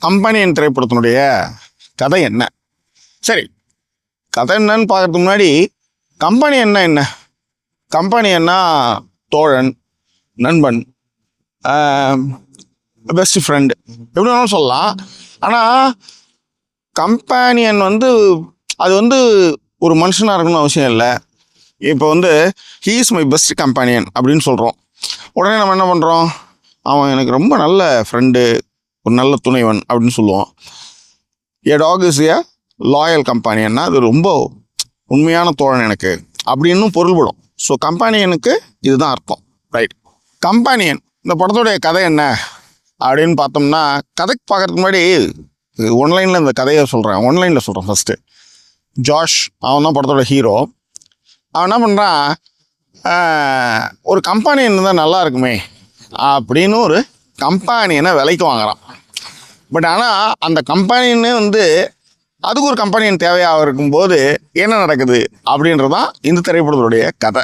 Companion திரைப்படத்தினுடைய கதை என்ன? சரி, கதை என்னன்னு பார்க்கறதுக்கு முன்னாடி கம்பெனி என்ன கம்பெனி என்ன தோழன், நண்பன், பெஸ்ட் ஃப்ரெண்டு எப்படி வேணாலும் சொல்லலாம். ஆனால் கம்பேனியன் அது ஒரு மனுஷனாக இருக்கணும்னு அவசியம் இல்லை. இப்போ he is my best companion அப்படின்னு சொல்கிறோம். உடனே நம்ம என்ன பண்ணுறோம்? அவன் எனக்கு ரொம்ப நல்ல ஃப்ரெண்டு, ஒரு நல்ல துணைவன் அப்படின்னு சொல்லுவோம். ஏ டாக் இஸ் ஏ லாயல் கம்பேனியன்னா அது ரொம்ப உண்மையான தோழன் எனக்கு அப்படின்னு பொருள்படும். ஸோ கம்பேனியனுக்கு இதுதான் அர்த்தம், ரைட்? கம்பேனியன் இந்த படத்துடைய கதை என்ன அப்படின்னு பார்த்தோம்னா, கதைக்கு பார்க்கறதுக்கு முன்னாடி ஒன்லைனில் இந்த கதையை ஒன்லைனில் சொல்கிறேன். ஃபஸ்ட்டு ஜாஷ், அவன் தான் படத்தோட ஹீரோ. அவன் என்ன பண்ணுறான், ஒரு கம்பெனியன் இருந்தால் நல்லா இருக்குமே அப்படின்னு ஒரு கம்பெனியனை விலைக்கு வாங்குறான். பட் ஆனால் அந்த கம்பெனின்னு அதுக்கு ஒரு கம்பெனியன் தேவையாக இருக்கும்போது என்ன நடக்குது அப்படின்றது தான் இந்த திரைப்படத்துடைய கதை.